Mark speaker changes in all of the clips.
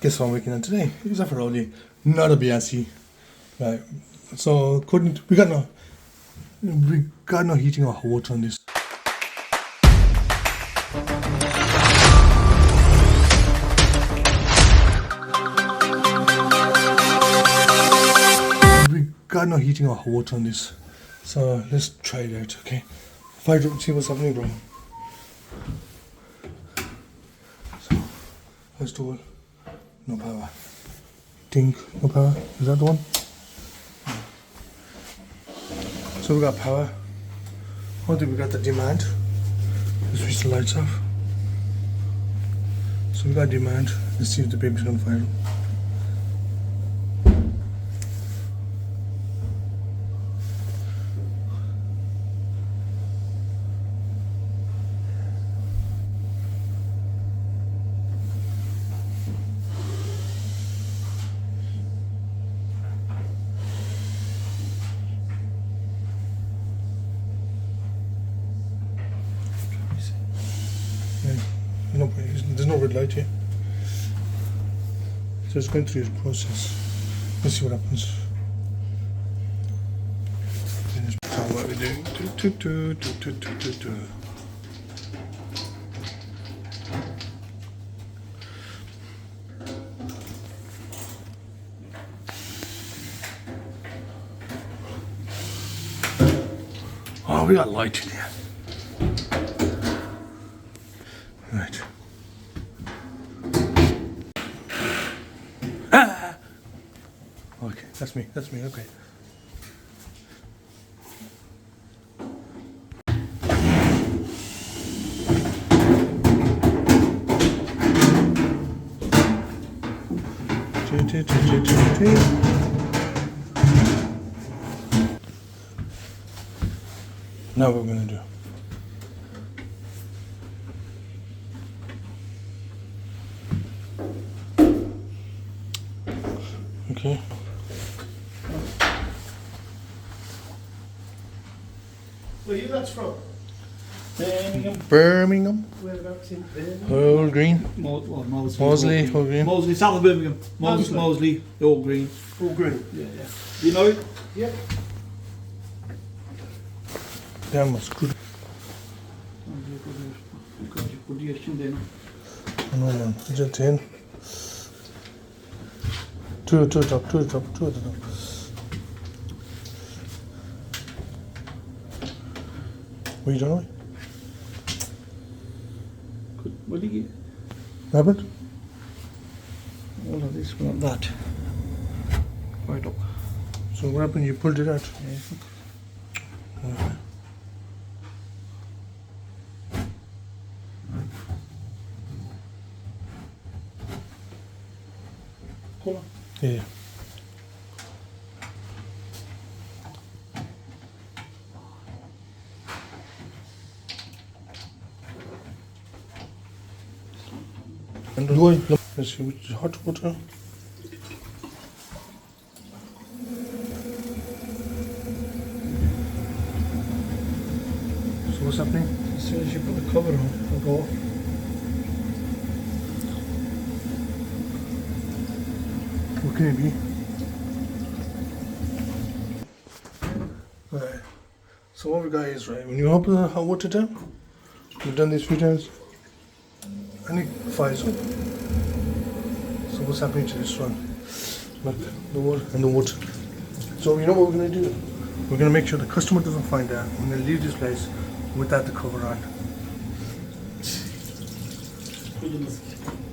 Speaker 1: Guess what I'm working on today? It's a Ferroli, not a Biasi. Right. So we got no heating or water on this. We got no heating or water on this. So let's try it out, okay? Fire up, see what's happening, bro. So first of all, no power. Think, no power. Is that the one? So we got power. I think we got the demand. Let's switch the lights off. So we got demand. Let's see if the baby's gonna fire up. There's no red light here. So it's going through its process. Let's see what happens. So what we do. Oh, we got light in here. Right. Ah! Okay, that's me, okay. Now what we're gonna do. Okay.
Speaker 2: Where are you lads from?
Speaker 1: Birmingham.
Speaker 2: Whereabouts in Birmingham?
Speaker 1: Hull Green.
Speaker 2: Mosley.
Speaker 1: Hull Green.
Speaker 2: Mosley, south of Birmingham. Mosley, All Green.
Speaker 3: All green.
Speaker 2: Yeah. You know it?
Speaker 3: Yeah.
Speaker 1: Damn, that's good. I know, man. Just 10. Two at the top. What are you doing?
Speaker 2: What did you get?
Speaker 1: Rabbit?
Speaker 2: All of this, not that. Right up.
Speaker 1: So what happened? You pulled it out?
Speaker 2: Yeah.
Speaker 1: Okay.
Speaker 2: Hold on.
Speaker 1: Yeah. And do I? Let's see which hot water. So what's happening?
Speaker 2: As soon as you put the cover on, it'll go off.
Speaker 1: What can it be? Right. So what we got is, right, when you open the hot water tap, we've done this 3 times, and it fires up. So what's happening to this one? Look, the water and the water. So you know what we're going to do? We're going to make sure the customer doesn't find out. We're going to leave this place without the cover on.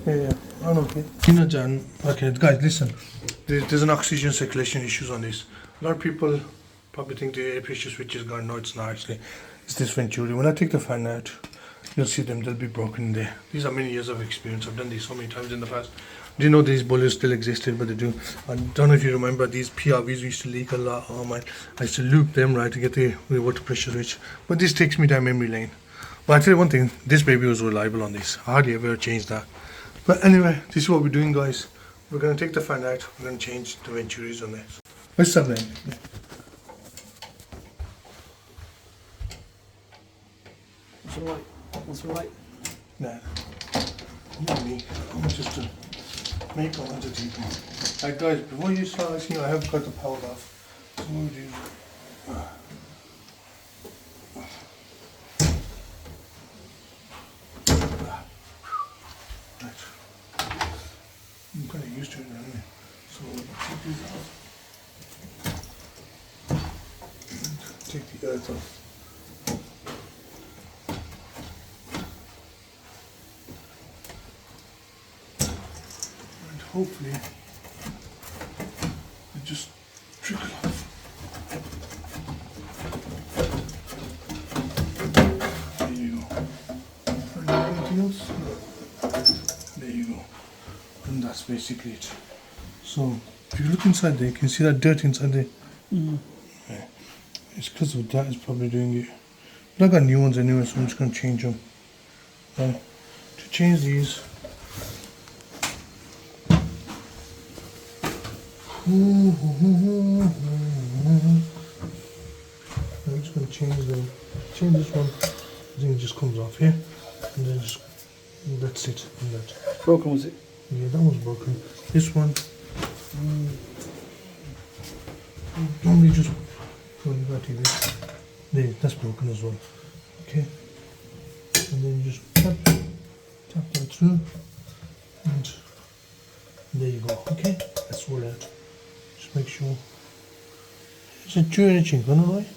Speaker 1: Yeah, I know, okay. You know, John, okay, guys, listen. There's an oxygen circulation issues on this. A lot of people probably think the air pressure switch is gone. No, it's not actually. It's this venturi. When I take the fan out, you'll see them, they'll be broken in there. These are many years of experience. I've done this so many times in the past. Do you know these bullets still existed? But they do. I don't know if you remember these PRVs used to leak a lot. Oh my, I used to loop them, right, to get the water pressure switch. But this takes me down memory lane. But I'll tell you one thing, this baby was reliable on this. I hardly ever changed that. But anyway, this is what we're doing, guys. We're going to take the fan out. We're going to change the venturis on this. What's happening?
Speaker 2: What's all right?
Speaker 1: Nah. Not me. I'm just a make a hundred people. Right guys, before you start asking, I have got the power off. So what we do, right. I'm kind of used to it now, anyway. So take these off. And take the earth off. Hopefully it just trickle off. There you go. And anything else? No. There you go. And that's basically it. So if you look inside there, you can see that dirt inside there.
Speaker 2: Mm.
Speaker 1: Yeah. It's because of that is probably doing it. But I got new ones anyway, so I'm just going to change them. Now, to change these, I'm just going to change this one. I think it just comes off here, and then just that's it. And that.
Speaker 2: Broken, was it?
Speaker 1: Yeah, that one's broken. This one, normally just when you got to this, there, that's broken as well. Okay, and then you just tap that through, and there you go. Okay, that's all out. Make sure it's a chewing chink, isn't it?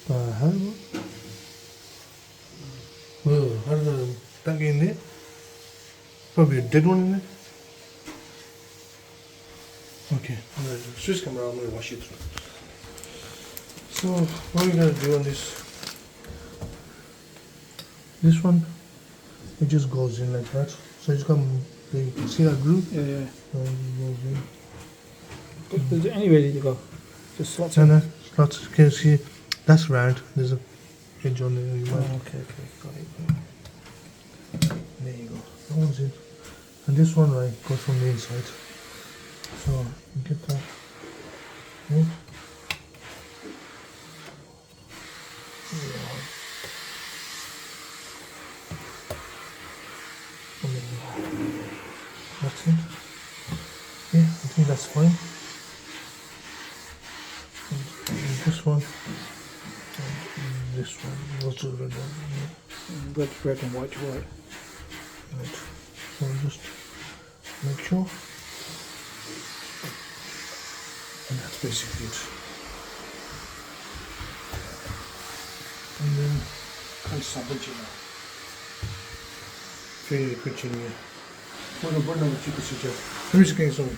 Speaker 1: Well, how did that get in there? Probably a dead one in there. Okay, alright, switch camera, I'm going to wash it through. So, what are we going to do on this? This one, it just goes in like that. So it's come, you can see that glue?
Speaker 2: Yeah, yeah.
Speaker 1: So it goes in.
Speaker 2: Is it any ready to go? Just slots
Speaker 1: No,
Speaker 2: in.
Speaker 1: no, slots. Can you see? That's round. There's a edge on there. You
Speaker 2: Oh,
Speaker 1: might.
Speaker 2: okay, got it.
Speaker 1: There you go. That one's in. And this one, right, goes from the inside. So, you get that. Yeah. That's it. Yeah, I think that's fine. And this one, and this one, what's the red one?
Speaker 2: Red, red and white, white.
Speaker 1: Right. So just make sure. And that's basically it. And then can't stop it, you know. Very quick in here. What number you can see here? Let me just get some.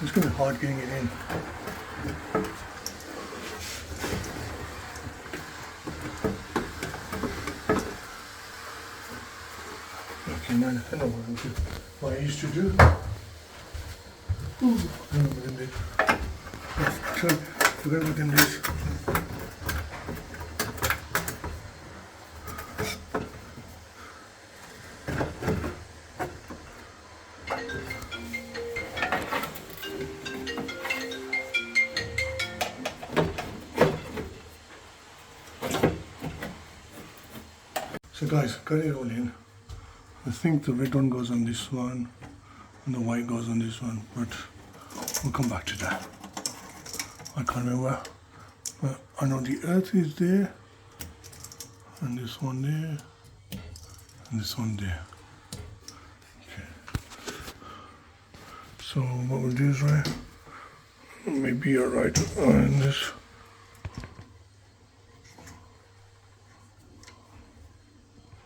Speaker 1: It's going to be hard getting it in. Okay, now I know what I used to do. Ooh, I know what I did. Forgot about them days. So guys, got it all in. I think the red one goes on this one and the white goes on this one, but we'll come back to that. I can't remember, but I know the earth is there, and this one there, and this one there. Okay. So what we'll do is, right, maybe you're right on this.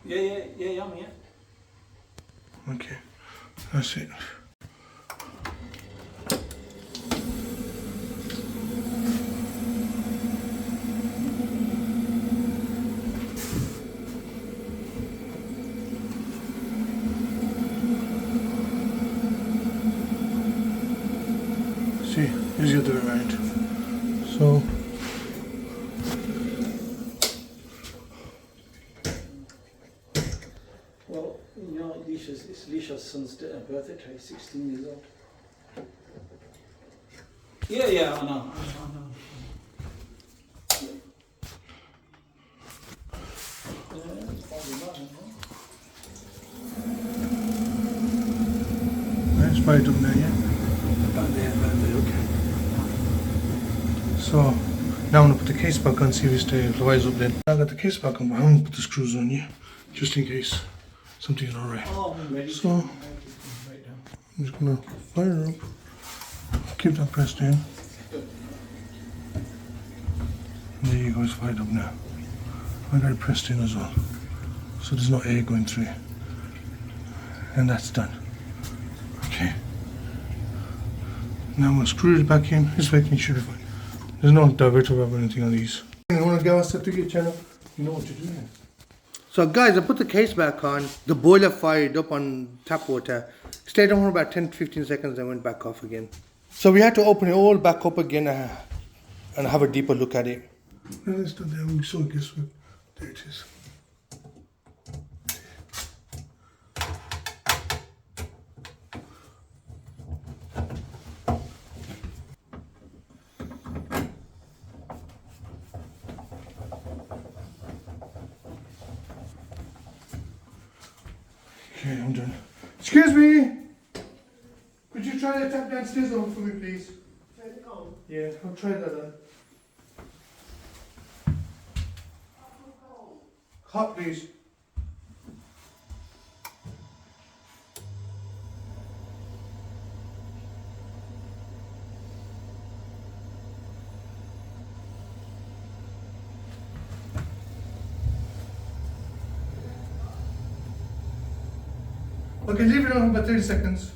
Speaker 2: Yeah, I'm here.
Speaker 1: Okay, that's it. See, here's the other way around. So,
Speaker 2: Well, you know, it's Lisha's son's birthday today, 16 years old. Yeah, I know.
Speaker 1: Let's buy it up there, yeah? About there, okay. So, now I'm going to put the case back on, see if it stays rise up then. I got the case back on, but I haven't put the screws on yet, just in case something's not right.
Speaker 2: Oh, I'm ready.
Speaker 1: So, I'm just going to fire up, keep that pressed in. And there you go, it's fired up now. I got it pressed in as well, so there's no air going through. And that's done. Okay. Now I'm going to screw it back in. This vacuum should be fine. There's no diverter or anything on these. You want to go set to your channel? You know what to do now. So guys, I put the case back on. The boiler fired up on tap water. Stayed on for about 10-15 seconds and went back off again. So we had to open it all back up again and have a deeper look at it. No, it's not there. We saw guesswork. There it is. Okay, I'm done. Excuse me! Could you try the tap downstairs on for me, please? Turn it on? Yeah, I'll try that on. Hot, please. Okay, leave it on for about 30 seconds.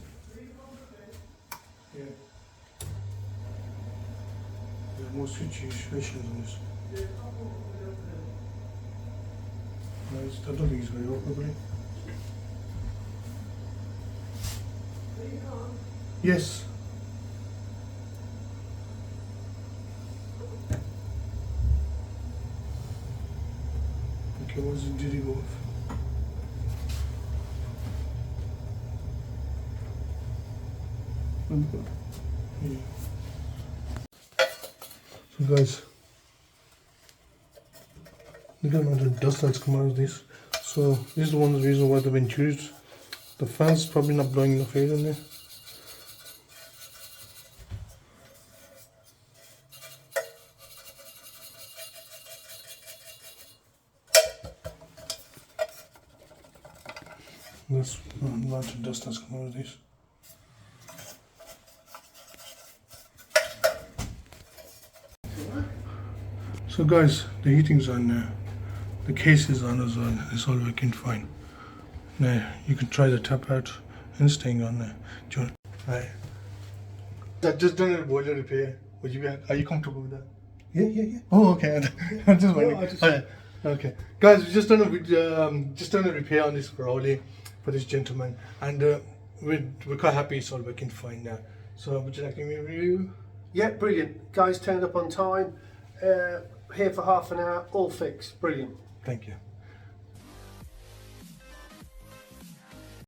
Speaker 1: Yeah. There's more situations on this. No, I don't think it's going to work properly. Yes. Okay, what did it go off? Yeah. So guys, look at the amount of dust that's come out of this. So this is one of the reasons why they've been used. The fan's probably not blowing enough air in there. That's the amount of dust that's come out of this. So guys, the heating's on now. The case is on as well. It's all working fine. Now you can try the tap out and it's staying on there. Do you want? Right. I've just done a boiler repair. Would you be? Are you comfortable with that? Yeah. Oh, okay. I'm just wondering. Okay, guys, we just done a repair on this Ferroli for this gentleman, and we're quite happy. It's all working fine now. So would you like to give me a review?
Speaker 3: Yeah, brilliant. Guys turned up on time. Here for half an hour, all fixed. Brilliant.
Speaker 1: Thank you.